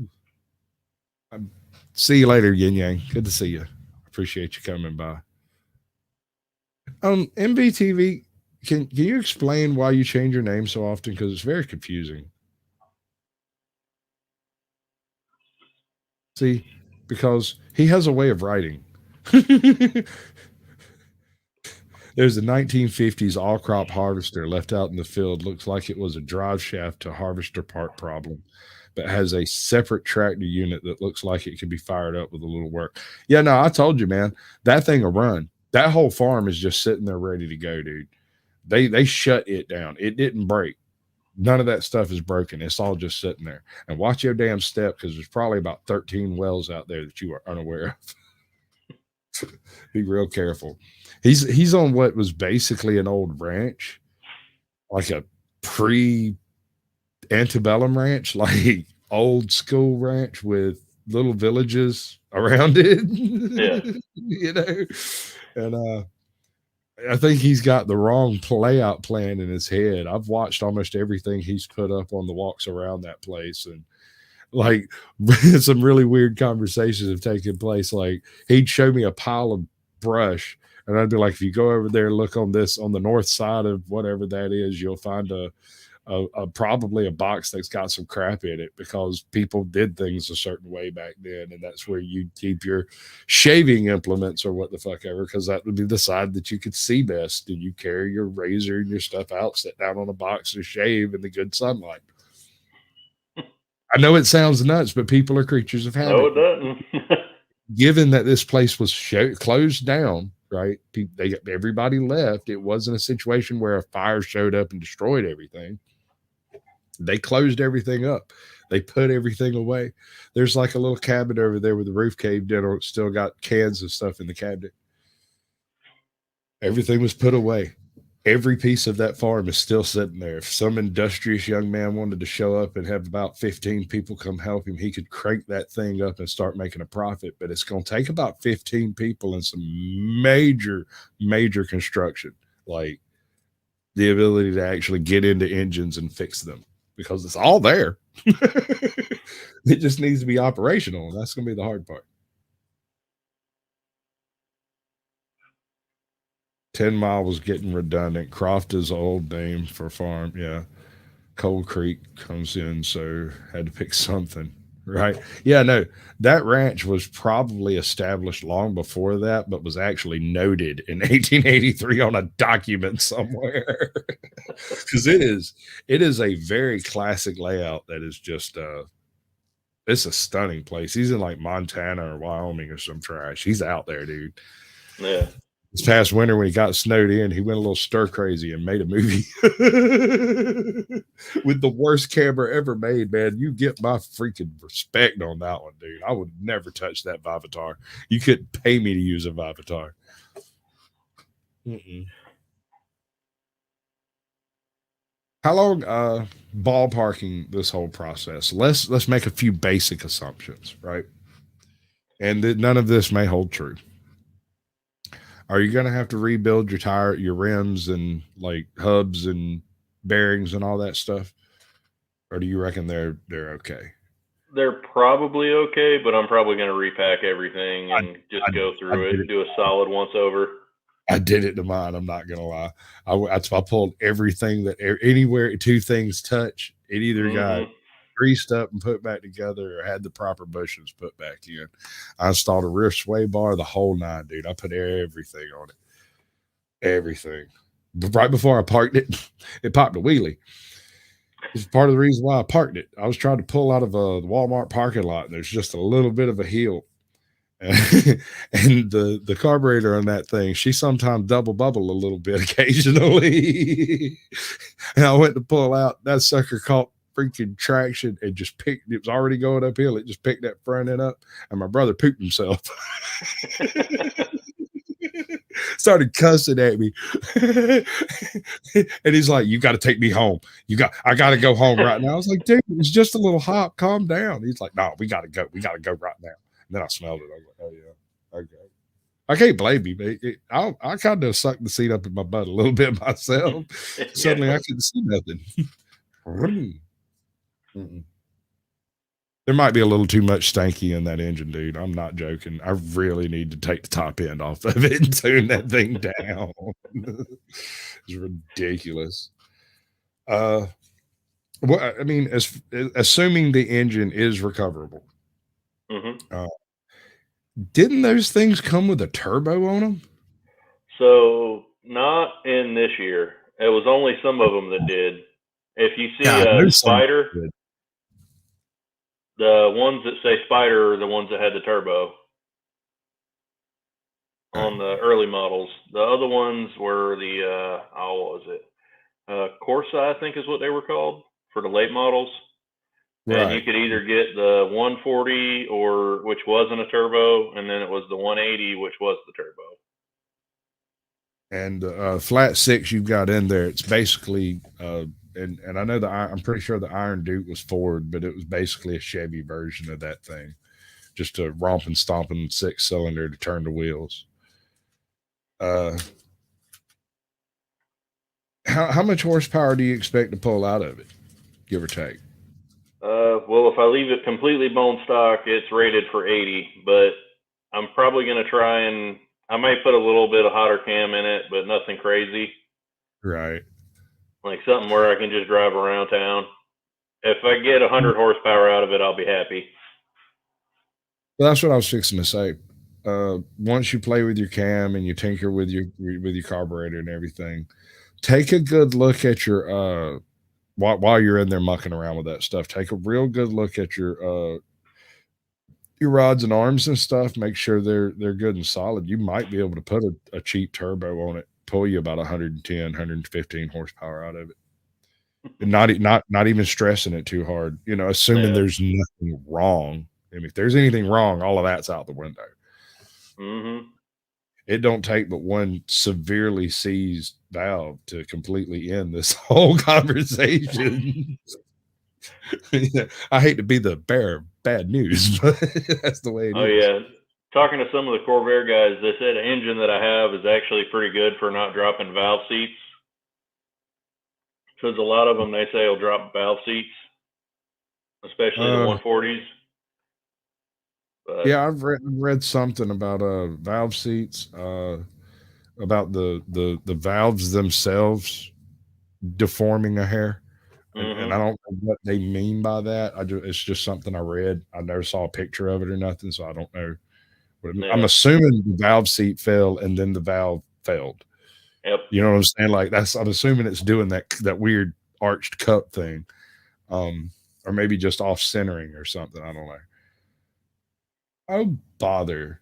See you later, Yin Yang. Good to see you. Appreciate you coming by. MVTV, can you explain why you change your name so often? Because it's very confusing. See, because he has a way of writing. There's a 1950s all-crop harvester left out in the field. Looks like it was a drive shaft to harvester part problem, but has a separate tractor unit that looks like it can be fired up with a little work. Yeah, no, I told you, man, that thing will run. That whole farm is just sitting there ready to go, dude. They shut it down. It didn't break. None of that stuff is broken. It's all just sitting there. And watch your damn step, because there's probably about 13 wells out there that you are unaware of. Be real careful. He's on what was basically an old ranch, like a pre-antebellum ranch, like old school ranch with little villages around it. Yeah. And I think he's got the wrong layout plan in his head. I've watched almost everything he's put up on the walks around that place, and Like some really weird conversations have taken place. Like he'd show me a pile of brush, and I'd be like, if you go over there, look on this on the north side of whatever that is, you'll find a probably a box that's got some crap in it because people did things a certain way back then, and that's where you keep your shaving implements or what the fuck ever, because that would be the side that you could see best, and you carry your razor and your stuff out, sit down on a box and shave in the good sunlight. I know it sounds nuts, but people are creatures of habit. No, it doesn't. Given that this place was closed down, right? Everybody left. It wasn't a situation where a fire showed up and destroyed everything. They closed everything up. They put everything away. There's like a little cabinet over there with the roof caved in, or it's still got cans of stuff in the cabinet. Everything was put away. Every piece of that farm is still sitting there. If some industrious young man wanted to show up and have about 15 people come help him, he could crank that thing up and start making a profit. But it's going to take about 15 people and some major, major construction, like the ability to actually get into engines and fix them, because it's all there. It just needs to be operational, and that's going to be the hard part. 10 Mile was getting redundant. Croft is an old name for farm. Yeah. Cold Creek comes in, so had to pick something, right? Yeah, no, that ranch was probably established long before that, but was actually noted in 1883 on a document somewhere. Because it is a very classic layout that is just it's a stunning place. He's in like Montana or Wyoming or some trash. He's out there, dude. Yeah. This past winter when he got snowed in, he went a little stir crazy and made a movie with the worst camera ever made, man. You get my freaking respect on that one, dude. I would never touch that Vivitar. You couldn't pay me to use a Vivitar. How long ballparking this whole process? Let's make a few basic assumptions, right? And none of this may hold true. Are you going to have to rebuild your rims and like hubs and bearings and all that stuff? Or do you reckon they're okay? They're probably okay, but I'm probably going to repack everything and go through it, do a solid once over. I did it to mine. I'm not going to lie. I pulled everything that anywhere two things touch, it either got greased up and put back together or had the proper bushings put back in. I installed a rear sway bar, the whole nine, dude. I put everything on it. Everything. But right before I parked it, it popped a wheelie. It's part of the reason why I parked it. I was trying to pull out of a Walmart parking lot, and there's just a little bit of a hill. And the carburetor on that thing, she sometimes double bubble a little bit occasionally. And I went to pull out, that sucker caught freaking traction and just picked, it was already going uphill. It just picked that front end up, and my brother pooped himself. Started cussing at me. And he's like, you got to take me home. I got to go home right now. I was like, dude, it's just a little hop. Calm down. He's like, no, we got to go. We got to go right now. And then I smelled it. I was like, oh yeah. Okay. I can't blame you, but I kind of sucked the seat up in my butt a little bit myself. Suddenly I couldn't see nothing. There might be a little too much stanky in that engine, dude. I'm not joking. I really need to take the top end off of it and tune that thing down. It's ridiculous. Well, I mean, assuming the engine is recoverable, didn't those things come with a turbo on them? So not in this year. It was only some of them that did. If you see Spider, the ones that say Spider are the ones that had the turbo on the early models. The other ones were the what was it? Corsa, I think is what they were called for the late models. Right. And you could either get the 140 or which wasn't a turbo, and then it was the 180, which was the turbo. And flat six you've got in there, it's basically and I know I'm pretty sure the Iron Duke was Ford, but it was basically a Chevy version of that thing, just a romping, stomping 6-cylinder to turn the wheels. How much horsepower do you expect to pull out of it, give or take? Well, if I leave it completely bone stock, it's rated for 80, but I'm probably going to try and I might put a little bit of hotter cam in it, but nothing crazy. Right. Like something where I can just drive around town. If I get 100 horsepower out of it, I'll be happy. Well, that's what I was fixing to say. Once you play with your cam and you tinker with your carburetor and everything, take a good look at your while you're in there mucking around with that stuff. Take a real good look at your rods and arms and stuff. Make sure they're good and solid. You might be able to put a cheap turbo on it, pull you about 110, 115 horsepower out of it. And not even stressing it too hard, assuming Yeah. there's nothing wrong. I mean, if there's anything wrong, all of that's out the window. Mm-hmm. It don't take but one severely seized valve to completely end this whole conversation. Yeah, I hate to be the bearer of bad news, but that's the way it Oh is. yeah. Talking to some of the Corvair guys, they said the engine that I have is actually pretty good for not dropping valve seats. Because a lot of them, they say, will drop valve seats, especially the 140s. But Yeah, I've read something about valve seats, about the valves themselves deforming a hair. And I mm-hmm. don't know what they mean by that. It's just something I read. I never saw a picture of it or nothing, so I don't know. But I'm Yeah. assuming the valve seat fell and then the valve failed. Yep. You know what I'm saying? Like I'm assuming it's doing that weird arched cup thing, or maybe just off centering or something. I don't know. Oh bother,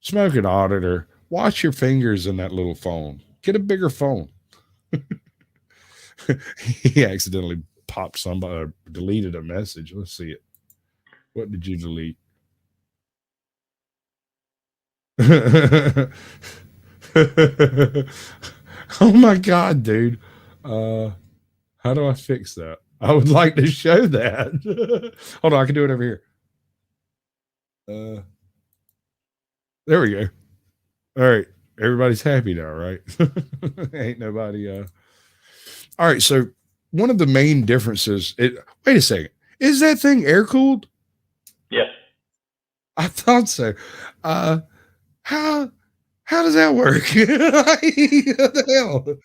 smoking auditor. Watch your fingers in that little phone. Get a bigger phone. He accidentally popped somebody or deleted a message. Let's see it. What did you delete? Oh my god, dude. How do I fix that? I would like to show that. Hold on, I can do it over here. There we go. All right. Everybody's happy now, right? Ain't nobody all right, so one of the main differences wait a second. Is that thing air cooled? Yeah. I thought so. How how does that work? What the hell?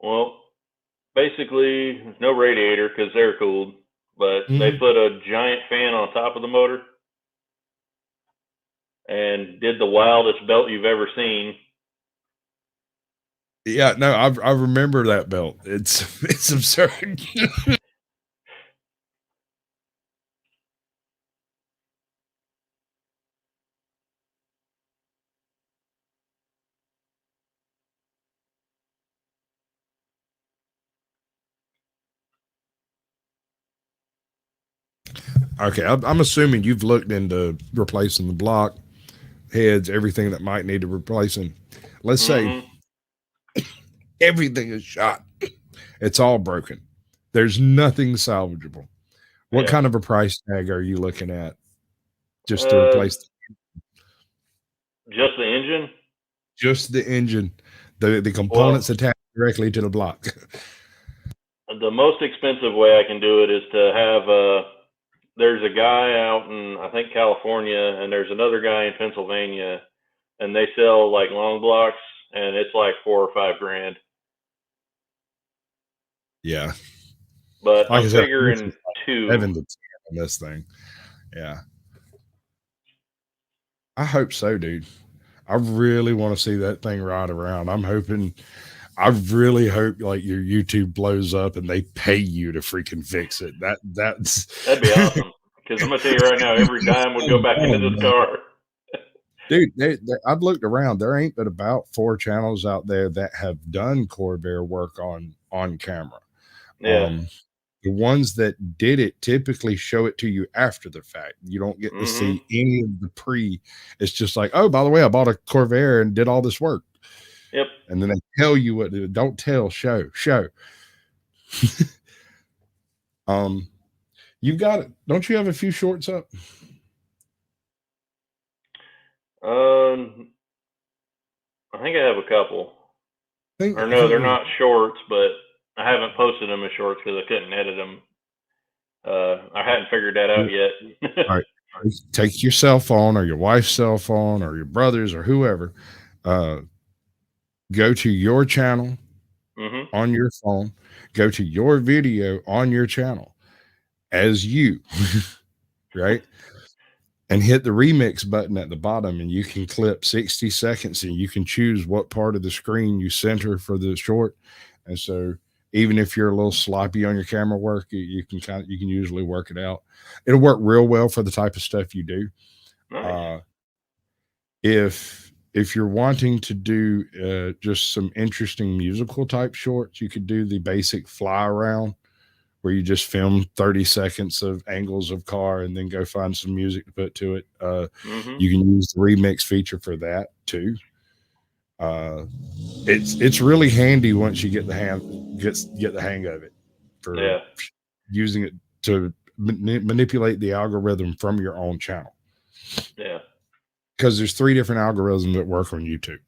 Well, basically, there's no radiator because they're cooled, but they Mhm. put a giant fan on top of the motor and did the wildest belt you've ever seen. Yeah, no, I remember that belt. It's absurd. Okay, I'm assuming you've looked into replacing the block, heads, everything that might need to replacing. Let's say Mm-hmm. everything is shot. It's all broken. There's nothing salvageable. What Yeah. kind of a price tag are you looking at just to Uh, replace just the engine. just the engine, the Well, components attached directly to the block? the most expensive way I can do it is to have there's a guy out in I think California and there's another guy in Pennsylvania and they sell like long blocks and it's like 4 or 5 grand. Yeah, But like I'm I said, this figuring is like two. 7 to 10 on this thing. Yeah, I hope so, dude. I really want to see that thing ride around. I really hope like your YouTube blows up and they pay you to freaking fix it. That's That'd be awesome. Because I'm gonna tell you right now, every dime would go back into this car. dude. I've looked around. There ain't but about 4 channels out there that have done Corvair work on camera. Yeah. Um, the ones that did it typically show it to you after the fact. You don't get to Mhm. see any of the pre. It's just like, oh, by the way, I bought a Corvair and did all this work. Yep. And then they tell you what to do. Don't tell, show. um, you got it. Don't you have a few shorts up? I think I have a couple. I Or think no, it they're was not shorts, but I haven't posted them as shorts because I couldn't edit them. I hadn't figured that out yet. All right. Take your cell phone or your wife's cell phone or your brother's or whoever. Go to your channel on your phone. Go to your video on your channel as you, right? And hit the remix button at the bottom, and you can clip 60 seconds and you can choose what part of the screen you center for the short. And so even if you're a little sloppy on your camera work, you can usually work it out. It'll work real well for the type of stuff you do. Nice. If you're wanting to do just some interesting musical type shorts, you could do the basic fly around where you just film 30 seconds of angles of car and then go find some music to put to it. You can use the remix feature for that too. It's really handy once you get the hang of it for using it to manipulate the algorithm from your own channel. Yeah. Because there's 3 different algorithms that work on YouTube.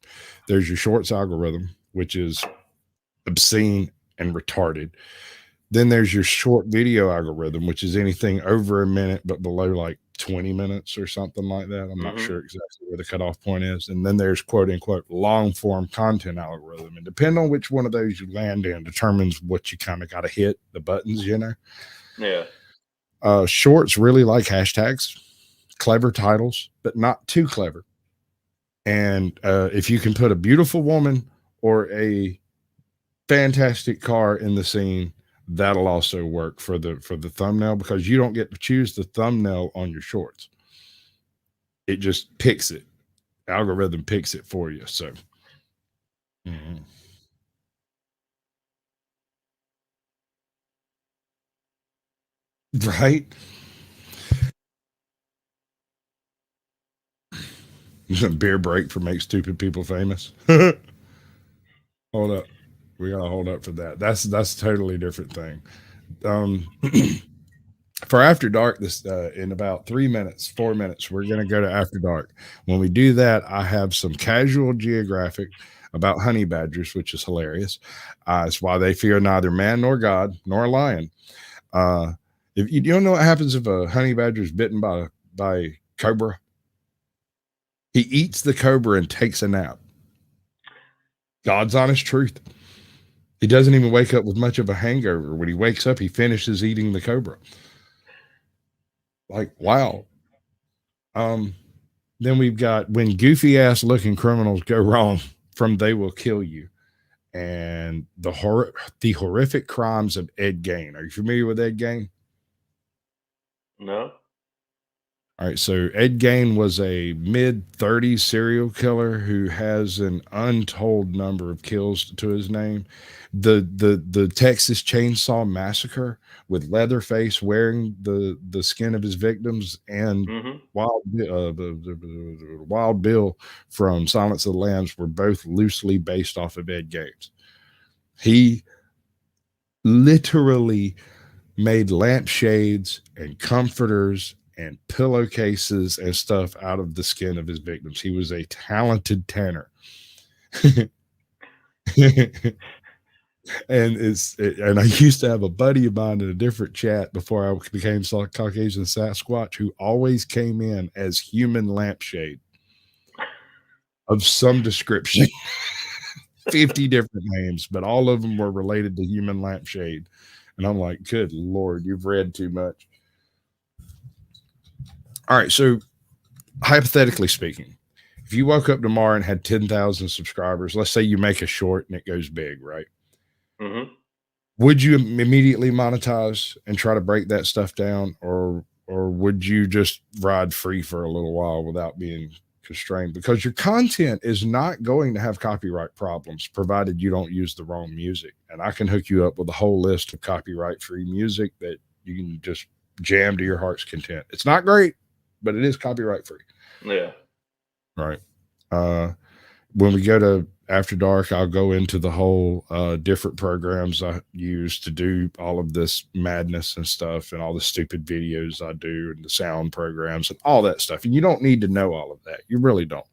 There's your shorts algorithm, which is obscene and retarded. Then there's your short video algorithm, which is anything over a minute but below like 20 minutes or something like that. I'm not sure exactly where the cutoff point is. And then there's quote unquote long form content algorithm. And depending on which one of those you land in determines what you kind of got to hit the buttons, you know? Yeah. Shorts really like hashtags, clever titles, but not too clever. And if you can put a beautiful woman or a fantastic car in the scene, that'll also work for the thumbnail, because you don't get to choose the thumbnail on your shorts. It just picks it. Algorithm picks it for you. So right. Beer break for make stupid people famous. Hold up. We gotta hold up for that. That's a totally different thing. For After Dark, this in about 4 minutes, we're gonna go to After Dark. When we do that, I have some casual geographic about honey badgers, which is hilarious. It's why they fear neither man nor God nor a lion. If you don't know what happens if a honey badger is bitten by a cobra, he eats the cobra and takes a nap. God's honest truth. He doesn't even wake up with much of a hangover. When he wakes up, he finishes eating the cobra. Like, wow. Then we've got when goofy ass looking criminals go wrong from They Will Kill You, and the horrific crimes of Ed Gein. Are you familiar with Ed Gein? No. All right, so Ed Gein was a mid-30s serial killer who has an untold number of kills to his name. The Texas Chainsaw Massacre with Leatherface wearing the skin of his victims, and Wild Bill from Silence of the Lambs were both loosely based off of Ed Gein. He literally made lampshades and comforters and pillowcases and stuff out of the skin of his victims. He was a talented tanner. And I used to have a buddy of mine in a different chat before I became Caucasian Sasquatch, who always came in as human lampshade of some description. 50 different names, but all of them were related to human lampshade. And I'm like, good Lord, you've read too much. All right, so hypothetically speaking, if you woke up tomorrow and had 10,000 subscribers, let's say you make a short and it goes big, right? Would you immediately monetize and try to break that stuff down, or would you just ride free for a little while without being constrained? Because your content is not going to have copyright problems, provided you don't use the wrong music. And I can hook you up with a whole list of copyright-free music that you can just jam to your heart's content. It's not great, but it is copyright free. Yeah. Right. When we go to After Dark, I'll go into the whole different programs I use to do all of this madness and stuff, and all the stupid videos I do, and the sound programs and all that stuff. And you don't need to know all of that. You really don't.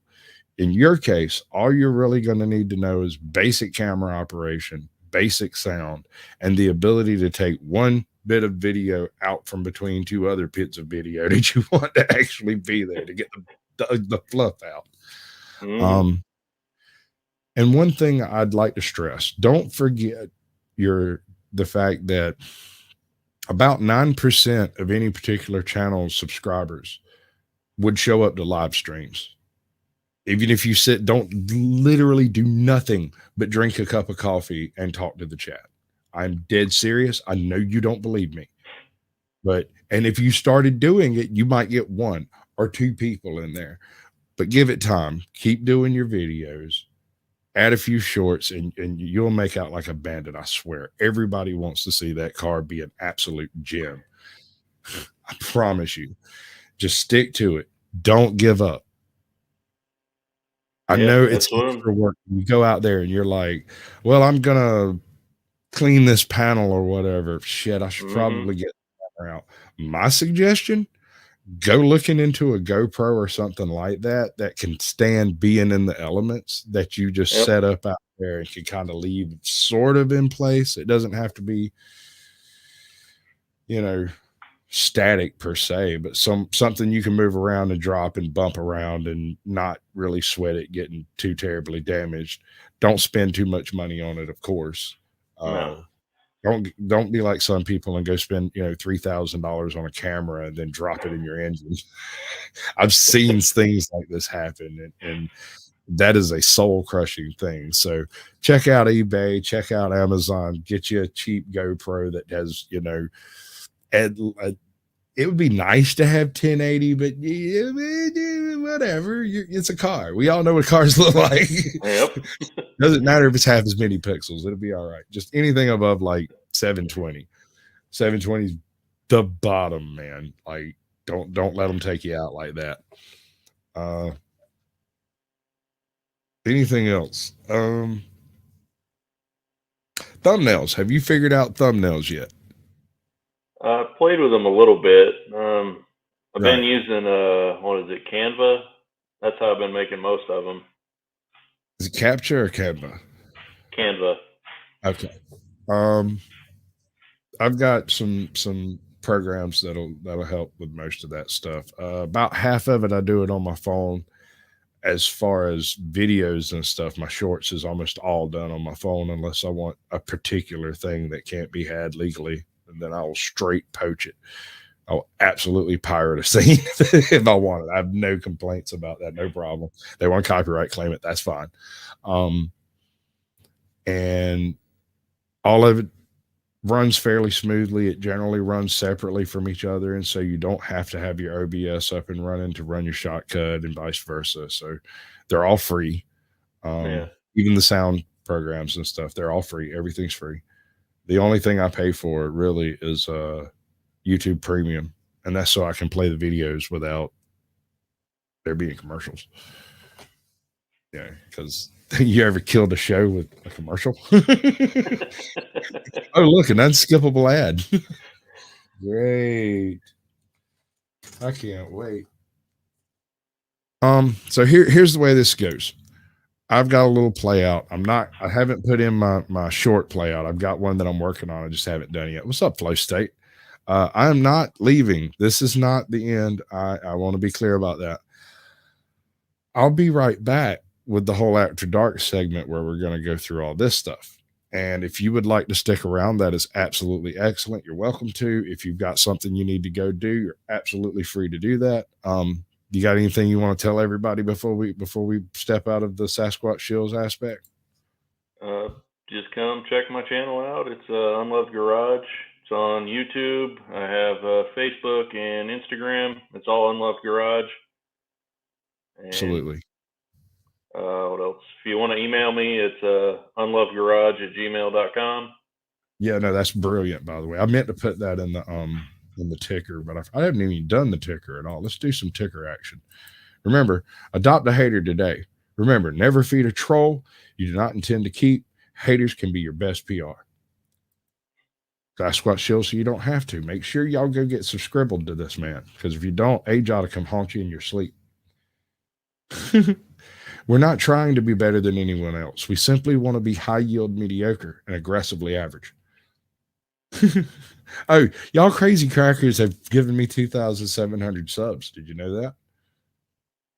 In your case, all you're really going to need to know is basic camera operation, basic sound and the ability to take one bit of video out from between two other bits of video that you want to actually be there to get the fluff out. Mhm. And one thing I'd like to stress, don't forget the fact that about 9% of any particular channel's subscribers would show up to live streams. Even if you don't literally do nothing but drink a cup of coffee and talk to the chat. I'm dead serious. I know you don't believe me. And if you started doing it, you might get one or two people in there. But give it time. Keep doing your videos. Add a few shorts and you'll make out like a bandit. I swear. Everybody wants to see that car be an absolute gem. I promise you. Just stick to it. Don't give up. I know it's extra work. You go out there and you're like, well, I'm going to clean this panel or whatever. Shit, I should probably get the camera out. My suggestion, go looking into a GoPro or something like that that can stand being in the elements that you just set up out there and can kind of leave sort of in place. It doesn't have to be, static per se, but something you can move around and drop and bump around and not really sweat it getting too terribly damaged. Don't spend too much money on it, of course. No. Don't be like some people and go spend $3,000 on a camera and then drop it in your engine. I've seen things like this happen, and that is a soul crushing thing. So check out eBay, check out Amazon, get you a cheap GoPro that has it would be nice to have 1080, but whatever. It's a car. We all know what cars look like. Yep. Doesn't matter if it's half as many pixels. It'll be all right. Just anything above like 720. 720 is the bottom, man. Like don't let them take you out like that. Anything else? Thumbnails. Have you figured out thumbnails yet? I played with them a little bit. I've been using what is it, Canva? That's how I've been making most of them. Is it Capture or Canva? Canva. Okay. I've got some programs that'll help with most of that stuff. About half of it I do it on my phone. As far as videos and stuff, my shorts is almost all done on my phone unless I want a particular thing that can't be had legally. And then I will straight poach it. I'll absolutely pirate a scene if I want it. I have no complaints about that. No problem. They want to copyright claim it. That's fine. And all of it runs fairly smoothly. It generally runs separately from each other. And so you don't have to have your OBS up and running to run your shotcut and vice versa. So they're all free. Even the sound programs and stuff, they're all free. Everything's free. The only thing I pay for really is YouTube Premium, and that's so I can play the videos without there being commercials. Yeah, because you ever killed a show with a commercial? Oh, look, an unskippable ad. Great. I can't wait. So here's the way this goes. I've got a little play out. I haven't put in my short play out. I've got one that I'm working on. I just haven't done it yet. What's up, Flow State? I am not leaving. This is not the end. I want to be clear about that. I'll be right back with the whole After Dark segment where we're going to go through all this stuff. And if you would like to stick around, that is absolutely excellent. You're welcome to. If you've got something you need to go do, you're absolutely free to do that. You got anything you want to tell everybody before we step out of the Sasquatch Shills aspect? Just come check my channel out. It's Unloved Garage. It's on YouTube. I have Facebook and Instagram. It's all Unloved Garage. And, absolutely. What else? If you want to email me, it's unlovedgarage@gmail.com. Yeah, no, that's brilliant, by the way. I meant to put that in the ticker, but I haven't even done the ticker at all. Let's do some ticker action. Remember, adopt a hater today. Remember, never feed a troll you do not intend to keep. Haters can be your best PR. Sasquatch Shills, so you don't have to. Make sure y'all go get subscribed to this man, because if you don't, age ought to come haunt you in your sleep. We're not trying to be better than anyone else. We simply want to be high yield mediocre and aggressively average. Oh, y'all crazy crackers have given me 2,700 subs. Did you know that?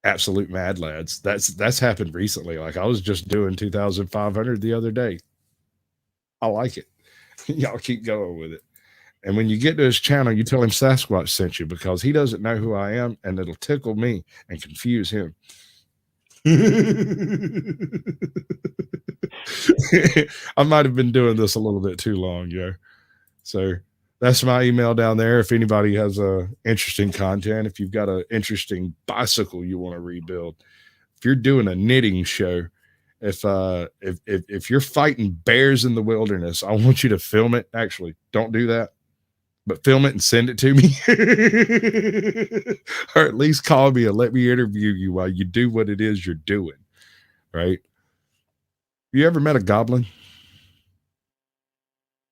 Absolute mad lads. That's happened recently. Like I was just doing 2,500 the other day. I like it. Y'all keep going with it. And when you get to his channel, you tell him Sasquatch sent you because he doesn't know who I am and it'll tickle me and confuse him. I might have been doing this a little bit too long, yo. So that's my email down there. If anybody has interesting content, if you've got an interesting bicycle you want to rebuild, if you're doing a knitting show, if you're fighting bears in the wilderness, I want you to film it. Actually, don't do that, but film it and send it to me. Or at least call me and let me interview you while you do what it is you're doing. Right? You ever met a goblin?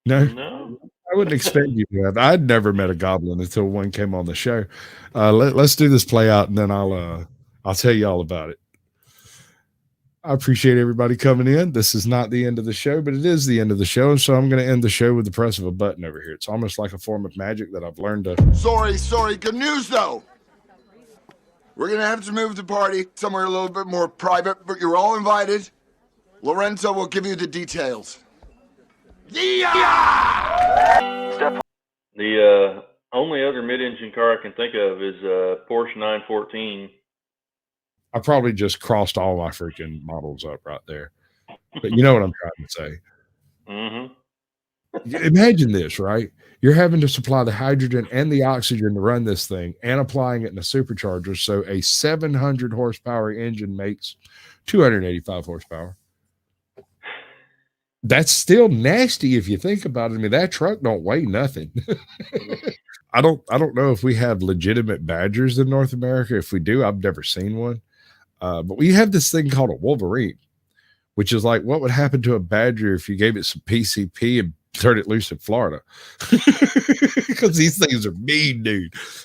No? No. I wouldn't expect you to have. I'd never met a goblin until one came on the show. Let's do this play out and then I'll tell you all about it. I appreciate everybody coming in. This is not the end of the show, but it is the end of the show. So I'm going to end the show with the press of a button over here. It's almost like a form of magic that I've learned to. Sorry. Good news, though. We're going to have to move the party somewhere a little bit more private, but you're all invited. Lorenzo will give you the details. Yeah! The only other mid-engine car I can think of is Porsche 914. I probably just crossed all my freaking models up right there. But you know what I'm trying to say. Mm-hmm. Imagine this, right? You're having to supply the hydrogen and the oxygen to run this thing and applying it in a supercharger. So a 700 horsepower engine makes 285 horsepower. That's still nasty if you think about it. I mean, that truck don't weigh nothing. I don't know if we have legitimate Badgers in North America. If we do, I've never seen one. But we have this thing called a Wolverine, which is like what would happen to a Badger if you gave it some PCP and turned it loose in Florida. Because these things are mean, dude.